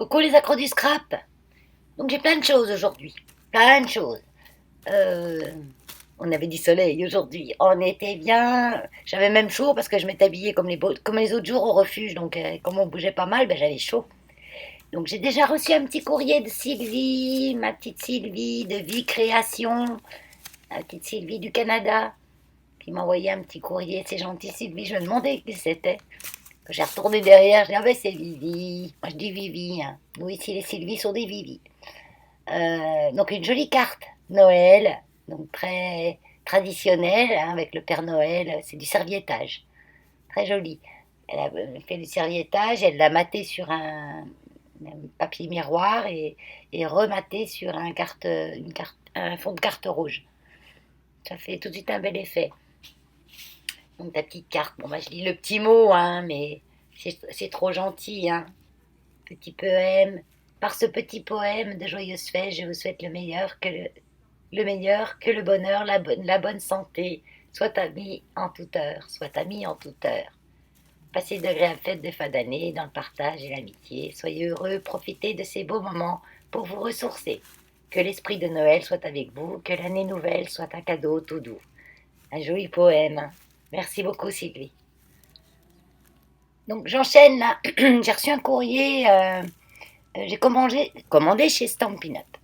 Coucou les accros du scrap. Donc j'ai plein de choses aujourd'hui. Plein de choses. Euh, on avait du soleil aujourd'hui. On était bien. J'avais même chaud parce que je m'étais habillée comme les autres jours au refuge. Donc comme on bougeait pas mal, ben, j'avais chaud. Donc j'ai déjà reçu un petit courrier de Sylvie, ma petite Sylvie de Vie Création, la petite Sylvie du Canada, qui m'a envoyé un petit courrier. C'est gentil Sylvie. Je me demandais qui c'était. J'ai retourné derrière, j'ai dit, ah ben c'est Vivi. Moi je dis Vivi, hein. Nous ici les Sylvie sont des Vivi. Donc une jolie carte Noël, donc très traditionnelle, hein, avec le Père Noël, c'est du serviettage, très joli. Elle a fait du serviettage, elle l'a maté sur un papier miroir et rematé sur un fond de carte rouge. Ça fait tout de suite un bel effet. Donc ta petite carte, bon bah je lis le petit mot, hein, mais c'est trop gentil, hein. Petit poème. Par ce petit poème de joyeuses fêtes, je vous souhaite le meilleur, que le bonheur, la bonne santé, soit ami en toute heure, soit ami en toute heure. Passez d'agréables fêtes de fin d'année dans le partage et l'amitié. Soyez heureux, profitez de ces beaux moments pour vous ressourcer. Que l'esprit de Noël soit avec vous, que l'année nouvelle soit un cadeau tout doux. Un joli poème. Merci beaucoup Sylvie. Donc j'enchaîne là. J'ai reçu un courrier. J'ai commandé chez Stampin' Up.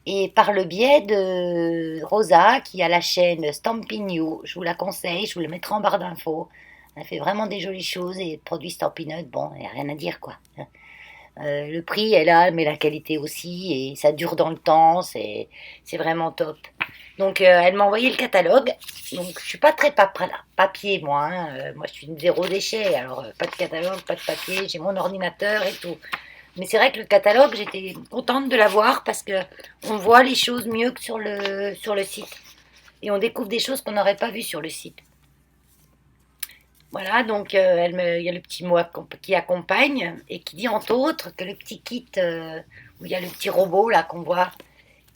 Et par le biais de Rosa, qui a la chaîne Stampin' You, je vous la conseille, je vous le mettrai en barre d'infos. Elle fait vraiment des jolies choses et produit Stampin' Up, bon, il n'y a rien à dire quoi. Le prix est là, mais la qualité aussi, et ça dure dans le temps, c'est vraiment top. Donc elle m'a envoyé le catalogue, donc je suis pas très papier moi, hein. Moi je suis une zéro déchet, alors pas de catalogue, pas de papier, j'ai mon ordinateur et tout. Mais c'est vrai que le catalogue, j'étais contente de l'avoir parce que on voit les choses mieux que sur le site. Et on découvre des choses qu'on n'aurait pas vues sur le site. Voilà, donc il y a le petit mot qui accompagne et qui dit entre autres que le petit kit où il y a le petit robot là qu'on voit,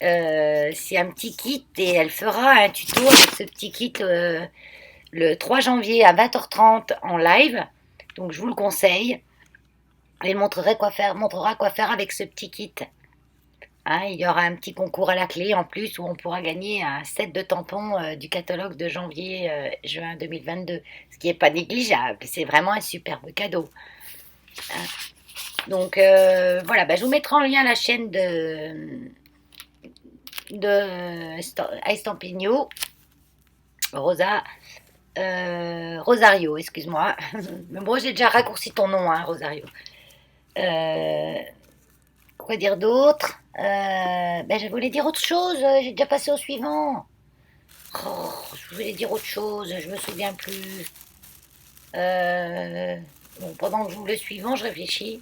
c'est un petit kit et elle fera un tuto avec ce petit kit le 3 janvier à 20h30 en live. Donc je vous le conseille. Elle montrera quoi faire avec ce petit kit. Hein, il y aura un petit concours à la clé en plus où on pourra gagner un set de tampons du catalogue de janvier-juin 2022, ce qui n'est pas négligeable. C'est vraiment un superbe cadeau. Hein. Donc voilà, bah, je vous mettrai en lien la chaîne de Estampigno, Rosa, Rosario, excuse-moi. Mais bon, j'ai déjà raccourci ton nom, hein, Rosario. Euh, Quoi dire d'autre? Ben, je voulais dire autre chose, j'ai déjà passé au suivant. Oh, je voulais dire autre chose, je me souviens plus. Euh, bon, pendant que je joue le suivant, je réfléchis.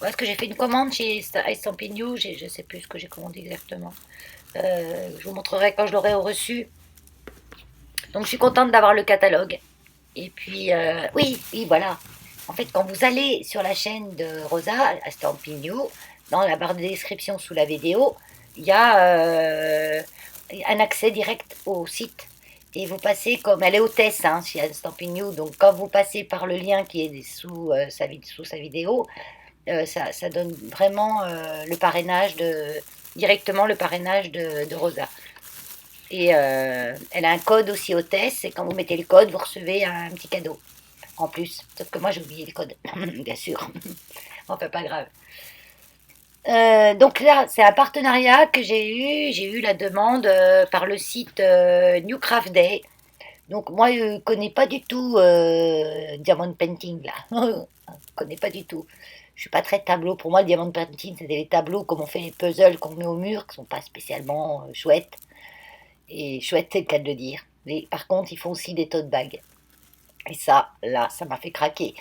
Est-ce que j'ai fait une commande chez Estampignou? Je ne sais plus ce que j'ai commandé exactement. Je vous montrerai quand je l'aurai reçu. Donc je suis contente d'avoir le catalogue. Et puis, oui, oui, voilà. En fait, quand vous allez sur la chaîne de Rosa, Estampignou, dans la barre de description sous la vidéo, il y a un accès direct au site. Et vous passez comme elle est hôtesse hein, chez Estampignou, donc quand vous passez par le lien qui est sous sa vidéo, ça donne vraiment directement le parrainage de Rosa. Et elle a un code aussi hôtesse, et quand vous mettez le code, vous recevez un petit cadeau en plus. Sauf que moi j'ai oublié le code, bien sûr. Enfin, pas grave. Donc là, c'est un partenariat que j'ai eu. J'ai eu la demande par le site New Craft Day. Donc moi, je ne connais pas du tout Diamond Painting là. Je connais pas du tout. Je suis pas très tableau. Pour moi, le Diamond Painting, c'est des tableaux comme on fait les puzzles qu'on met au mur, qui sont pas spécialement chouettes. Et chouette, c'est le cas de le dire. Mais par contre, ils font aussi des tote bags. Et ça, là, ça m'a fait craquer.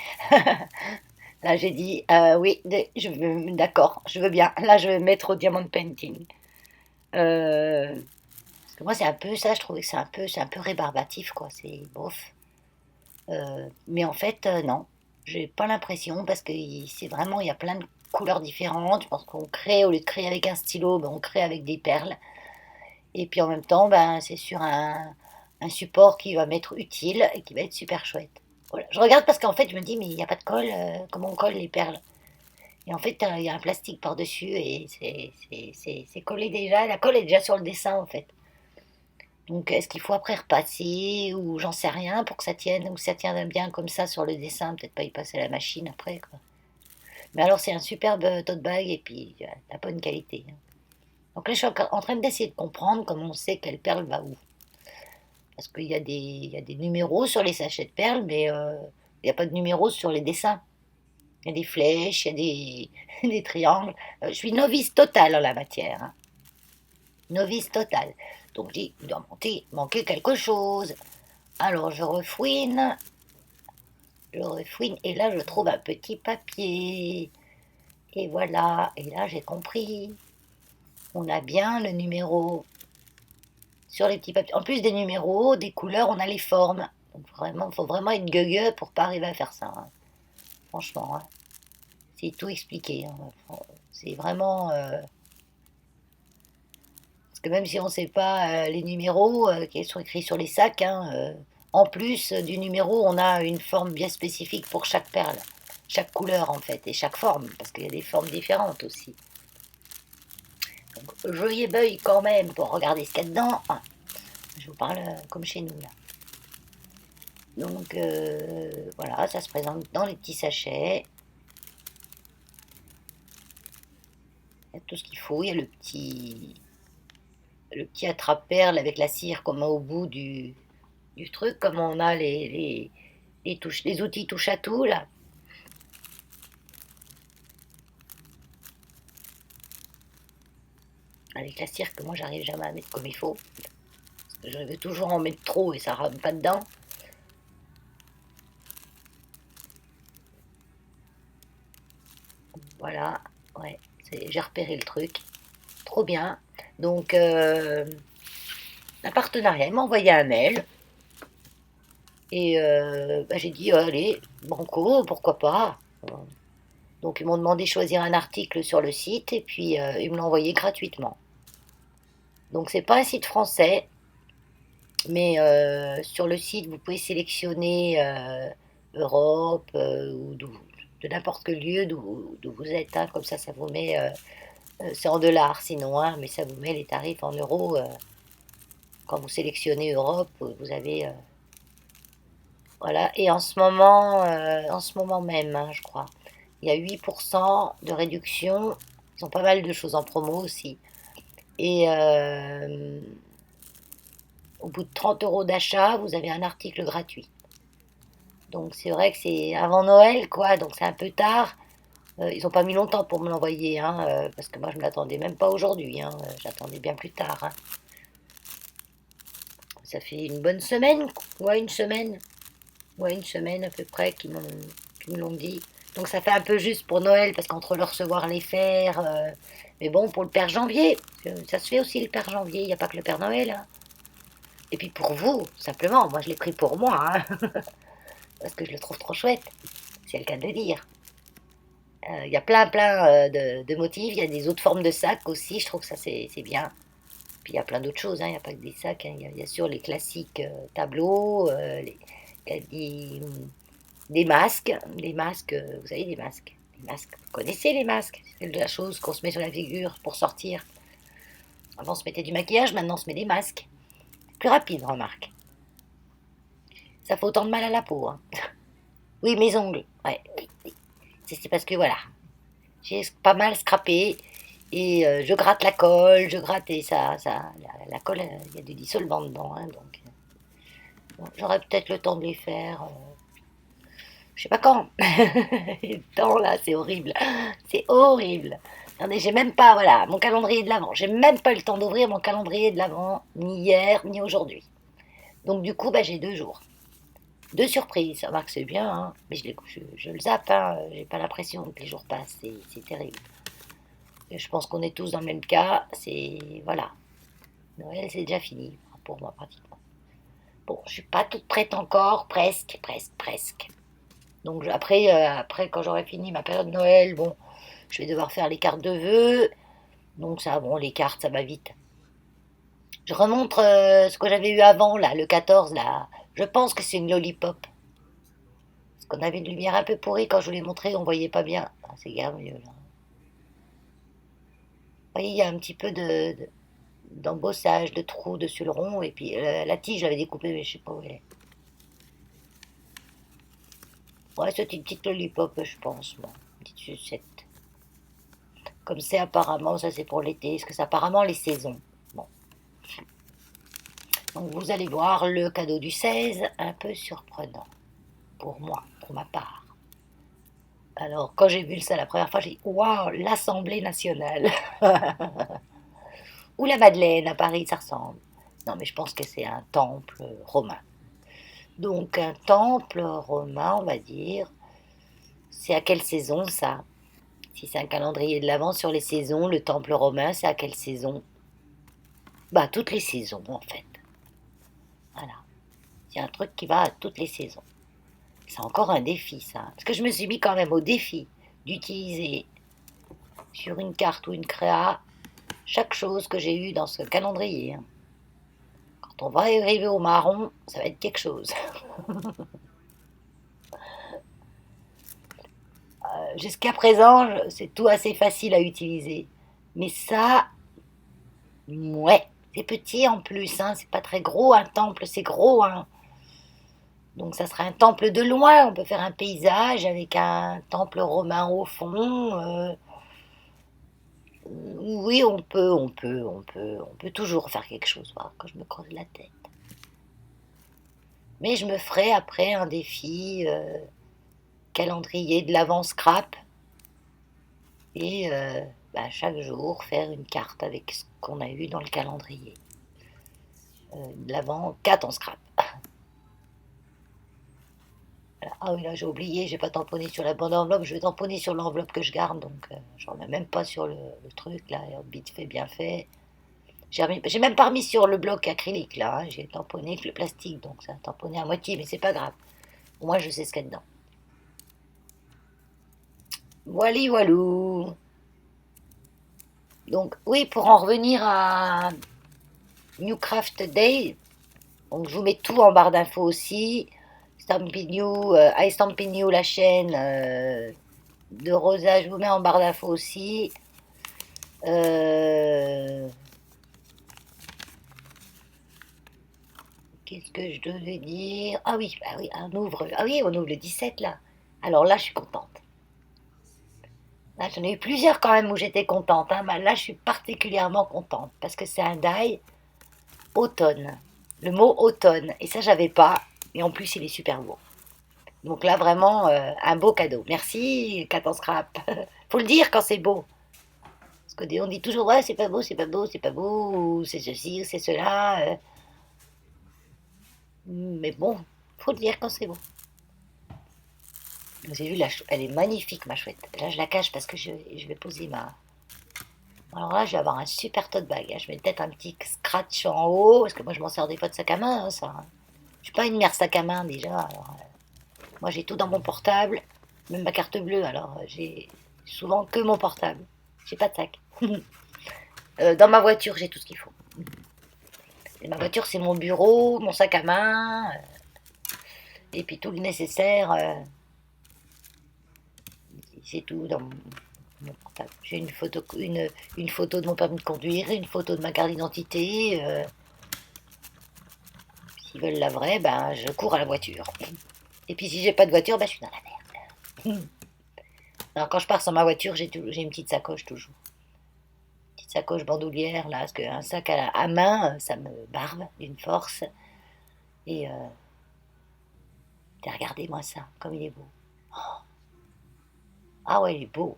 Là, j'ai dit, oui, d'accord, je veux bien. Là, je vais me mettre au diamond painting. Parce que moi, c'est un peu ça, je trouvais que c'est un peu rébarbatif, quoi. C'est bof. Mais en fait, non. J'ai pas l'impression parce que c'est vraiment, il y a plein de couleurs différentes. Je pense qu'on crée, au lieu de créer avec un stylo, ben, on crée avec des perles. Et puis en même temps, ben, c'est sur un support qui va m'être utile et qui va être super chouette. Voilà. Je regarde parce qu'en fait, je me dis, mais il n'y a pas de colle, comment on colle les perles? Et en fait, il y a un plastique par-dessus et c'est collé déjà. La colle est déjà sur le dessin, en fait. Donc, est-ce qu'il faut après repasser ou j'en sais rien pour que ça tienne ou que ça tienne bien comme ça sur le dessin, peut-être pas y passer à la machine après, quoi. Mais alors, c'est un superbe tote bag et puis la bonne qualité, hein. Donc là, je suis en train d'essayer de comprendre comment on sait quelle perle va où. Parce il y a des numéros sur les sachets de perles, mais il n'y a pas de numéros sur les dessins. Il y a des flèches, il y a des, des triangles. Je suis novice totale en la matière, hein. Novice totale. Donc, je dis, il doit manquer quelque chose. Alors, je refouine, et là, je trouve un petit papier. Et voilà, et là, j'ai compris. On a bien le numéro sur les petits papiers. En plus des numéros, des couleurs, on a les formes. Donc, vraiment, il faut vraiment être gueugue pour pas arriver à faire ça, hein. Franchement, hein. C'est tout expliqué, hein. C'est vraiment... parce que même si on ne sait pas les numéros qui sont écrits sur les sacs, hein, en plus du numéro, on a une forme bien spécifique pour chaque perle. Chaque couleur, en fait, et chaque forme, parce qu'il y a des formes différentes aussi. Donc, je beuille quand même pour regarder ce qu'il y a dedans. Ah, je vous parle comme chez nous, là. Donc, voilà, ça se présente dans les petits sachets. Il y a tout ce qu'il faut. Il y a le petit attrape-perle avec la cire qu'on met au bout du truc, comme on a les outils touche à tout, là. Avec la cire que moi, j'arrive jamais à mettre comme il faut. Je veux toujours en mettre trop et ça rame pas dedans. Voilà, ouais, j'ai repéré le truc. Trop bien. Donc, un partenariat, il m'a envoyé un mail. Et bah, j'ai dit, allez, banco, pourquoi pas. Donc, ils m'ont demandé de choisir un article sur le site et puis ils me l'ont envoyé gratuitement. Donc, c'est pas un site français, mais sur le site, vous pouvez sélectionner Europe ou de n'importe quel lieu d'où vous êtes, hein. Comme ça vous met, c'est en dollars sinon, hein, mais ça vous met les tarifs en euros. Quand vous sélectionnez Europe, vous avez... voilà, et en ce moment même, hein, je crois, il y a 8% de réduction. Ils ont pas mal de choses en promo aussi. Et au bout de 30 euros d'achat, vous avez un article gratuit. Donc c'est vrai que c'est avant Noël, quoi, donc c'est un peu tard. Ils n'ont pas mis longtemps pour me l'envoyer, hein, parce que moi je ne l'attendais même pas aujourd'hui, hein, j'attendais bien plus tard, hein. Ça fait une bonne semaine, ouais, une semaine. Ouais, une semaine à peu près qu'ils me l'ont dit. Donc ça fait un peu juste pour Noël, parce qu'entre le recevoir, les faire. Mais bon, pour le Père Janvier, ça se fait aussi le Père Janvier, il n'y a pas que le Père Noël, hein. Et puis pour vous, simplement, moi je l'ai pris pour moi, hein, parce que je le trouve trop chouette, c'est le cas de le dire. Il y a plein de motifs, il y a des autres formes de sacs aussi, je trouve que ça c'est bien. Puis il y a plein d'autres choses, hein, il n'y a pas que des sacs, hein. Il y a sûr les classiques tableaux, il y a des masques, vous savez, des masques. Des masques. Vous connaissez les masques? C'est de la chose qu'on se met sur la figure pour sortir. Avant, on se mettait du maquillage, maintenant, on se met des masques. Plus rapide, remarque. Ça fait autant de mal à la peau, hein. Oui, mes ongles. Ouais, oui, oui. C'est parce que voilà, j'ai pas mal scrappé et je gratte la colle, je gratte et la colle, il y a du dissolvant dedans, hein, donc bon, j'aurai peut-être le temps de les faire. Je sais pas quand. Le temps là, c'est horrible. C'est horrible. Attendez, j'ai même pas, voilà, mon calendrier de l'avant. J'ai même pas eu le temps d'ouvrir mon calendrier de l'avant, ni hier, ni aujourd'hui. Donc du coup, bah, j'ai 2 jours. Deux surprises. Ça marque, c'est bien, hein. Mais je le zappe, hein. J'ai pas l'impression que les jours passent. C'est terrible. Et je pense qu'on est tous dans le même cas. C'est, voilà. Noël, c'est déjà fini, pour moi, pratiquement. Bon, je suis pas toute prête encore. Presque, presque, presque. Donc après, quand j'aurai fini ma période de Noël, bon, je vais devoir faire les cartes de vœux. Donc ça, bon, les cartes, ça va vite. Je remontre ce que j'avais eu avant, là, le 14, là. Je pense que c'est une lollipop. Parce qu'on avait une lumière un peu pourrie quand je vous l'ai montré, on voyait pas bien. Ah, c'est grave mieux, là. voyez, il y a un petit peu d'embossage, de trous dessus le rond, et puis la tige, je l'avais découpée, mais je sais pas où elle est. Ouais, c'est une petite lollipop, je pense, bon, une petite sucette. Comme c'est apparemment, ça c'est pour l'été, parce que c'est apparemment les saisons. Bon. Donc vous allez voir le cadeau du 16, un peu surprenant, pour moi, pour ma part. Alors, quand j'ai vu ça la première fois, j'ai dit waouh, l'Assemblée nationale. Ou la Madeleine à Paris, ça ressemble. Non, mais je pense que c'est un temple romain. Donc, un temple romain, on va dire, c'est à quelle saison ça? Si c'est un calendrier de l'Avent sur les saisons, le temple romain, c'est à quelle saison? Bah, toutes les saisons, en fait. Voilà. C'est un truc qui va à toutes les saisons. C'est encore un défi, ça. Parce que je me suis mis quand même au défi d'utiliser sur une carte ou une créa chaque chose que j'ai eue dans ce calendrier. Quand on va arriver au marron, ça va être quelque chose. Jusqu'à présent, c'est tout assez facile à utiliser. Mais ça, ouais, c'est petit en plus, hein, c'est pas très gros, un temple c'est gros, hein. Donc ça sera un temple de loin, on peut faire un paysage avec un temple romain au fond. Oui, on peut toujours faire quelque chose, voilà, quand je me creuse la tête. Mais je me ferai après un défi calendrier de l'avant scrap et bah, chaque jour faire une carte avec ce qu'on a eu dans le calendrier. De l'avant 4 en scrap. Ah oui, là j'ai oublié, j'ai pas tamponné sur la bonne enveloppe, je vais tamponner sur l'enveloppe que je garde, donc j'en ai même pas sur le truc là, vite fait, bien fait. J'ai même pas remis sur le bloc acrylique là, hein, j'ai tamponné avec le plastique, donc ça a tamponné à moitié, mais c'est pas grave. Moi je sais ce qu'il y a dedans. Voilà, voilou. Donc oui, pour en revenir à New Craft Day, donc je vous mets tout en barre d'infos aussi. Stampin' You, I Stampin' You, la chaîne de Rosa, je vous mets en barre d'infos aussi. Euh, Qu'est-ce que je devais dire? Ah oui, on ouvre le 17 là. Alors là, je suis contente. Là, j'en ai eu plusieurs quand même où j'étais contente, hein. Mais là, je suis particulièrement contente parce que c'est un die automne. Le mot automne. Et ça, j'avais pas. Et en plus, il est super beau. Donc là, vraiment, un beau cadeau. Merci, Cat en Scrap. Faut le dire quand c'est beau. Parce que on dit toujours, ouais, c'est pas beau, c'est pas beau, c'est pas beau, ou c'est ceci, ou c'est cela. Mais bon, faut le dire quand c'est beau. Vous avez vu, elle est magnifique, ma chouette. Là, je la cache parce que je vais poser ma. Alors là, je vais avoir un super tote bag, hein. Je mets peut-être un petit scratch en haut, parce que moi, je m'en sers des fois de sac à main, hein, ça. Je suis pas une mère sac à main déjà. Alors, moi, j'ai tout dans mon portable, même ma carte bleue. Alors, j'ai souvent que mon portable. J'ai pas de sac. Dans ma voiture, j'ai tout ce qu'il faut. Et ma voiture, c'est mon bureau, mon sac à main, et puis tout le nécessaire. C'est tout dans mon portable. J'ai une photo de mon permis de conduire, une photo de ma carte d'identité. S'ils veulent la vraie, ben, je cours à la voiture. Et puis si j'ai pas de voiture, ben, je suis dans la merde. Alors, quand je pars sans ma voiture, j'ai une petite sacoche toujours. Une petite sacoche bandoulière, là, parce qu'un sac à main, ça me barbe d'une force. Et regardez-moi ça, comme il est beau. Ah ouais, il est beau.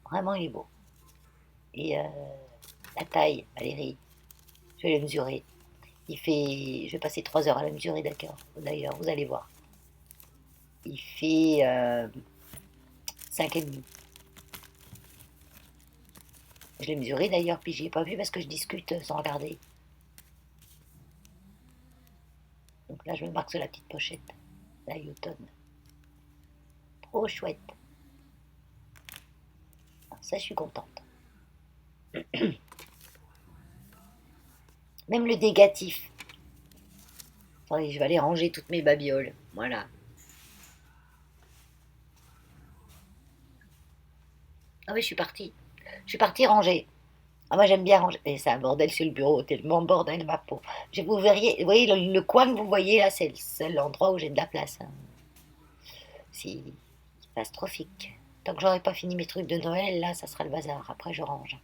Vraiment, il est beau. Et la taille, Valérie, je vais le mesurer. Je vais passer 3 heures à le mesurer, d'accord. D'ailleurs, vous allez voir. Il fait 5,5. Je l'ai mesuré d'ailleurs, puis j'y ai pas vu parce que je discute sans regarder. Donc là, je me marque sur la petite pochette. La automne. Trop chouette. Ça, je suis contente. Même le négatif. Attendez, je vais aller ranger toutes mes babioles. Voilà. Ah oui, je suis partie. Je suis partie ranger. Ah, moi j'aime bien ranger. Et c'est un bordel sur le bureau, tellement bordel ma peau. Vous verriez, vous voyez le coin que vous voyez là, c'est le seul endroit où j'ai de la place, hein. C'est catastrophique. Tant que j'aurai pas fini mes trucs de Noël, là, ça sera le bazar. Après, je range.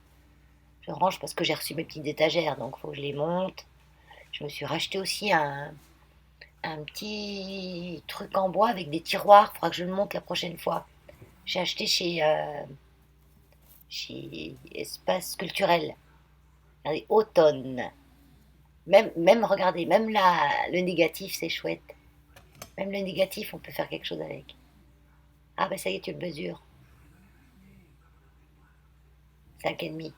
Je range parce que j'ai reçu mes petites étagères, donc faut que je les monte. Je me suis racheté aussi un petit truc en bois avec des tiroirs. Faudra que je le monte la prochaine fois. J'ai acheté chez Espace Culturel. Regardez, automne. Même, regardez, même là, le négatif, c'est chouette. Même le négatif, on peut faire quelque chose avec. Ah, ben ça y est, tu le mesures. 5,5.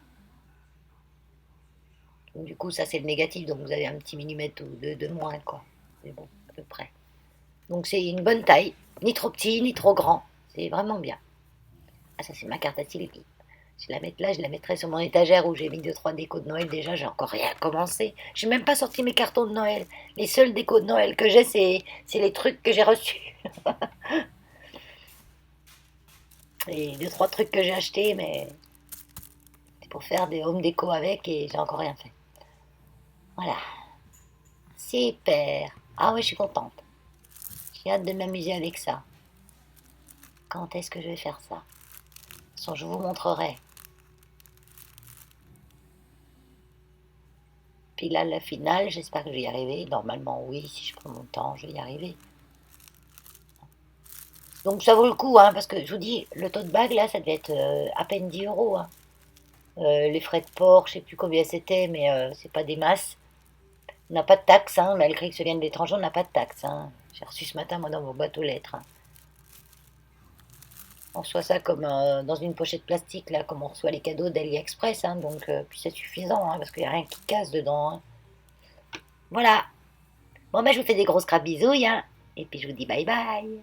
Donc, du coup, ça, c'est le négatif. Donc, vous avez un petit millimètre ou deux de moins, quoi. Mais bon, à peu près. Donc, c'est une bonne taille. Ni trop petit, ni trop grand. C'est vraiment bien. Ah, ça, c'est ma carte à Sylvie. Je la mets là, je la mettrai sur mon étagère où j'ai mis deux trois décos de Noël déjà. J'ai encore rien commencé. J'ai même pas sorti mes cartons de Noël. Les seuls décos de Noël que j'ai, c'est les trucs que j'ai reçus. Et deux trois trucs que j'ai achetés, mais c'est pour faire des home déco avec et j'ai encore rien fait. Voilà. Super. Ah ouais, je suis contente. J'ai hâte de m'amuser avec ça. Quand est-ce que je vais faire ça? De toute façon, je vous montrerai. Puis là, la finale, j'espère que je vais y arriver. Normalement, oui, si je prends mon temps, je vais y arriver. Donc ça vaut le coup, hein, parce que je vous dis, le tote bag, là, ça devait être à peine 10 euros, hein. Les frais de port, je sais plus combien c'était, mais c'est pas des masses. On n'a pas de taxe, hein, malgré que ça vienne de l'étranger, on n'a pas de taxe, hein. J'ai reçu ce matin, moi, dans vos boîtes aux lettres, hein. On reçoit ça comme dans une pochette plastique, là, comme on reçoit les cadeaux d'AliExpress, hein, donc puis c'est suffisant, hein, parce qu'il n'y a rien qui casse dedans, hein. Voilà. Bon, ben, je vous fais des grosses crabes bisouilles, hein, et puis je vous dis bye bye.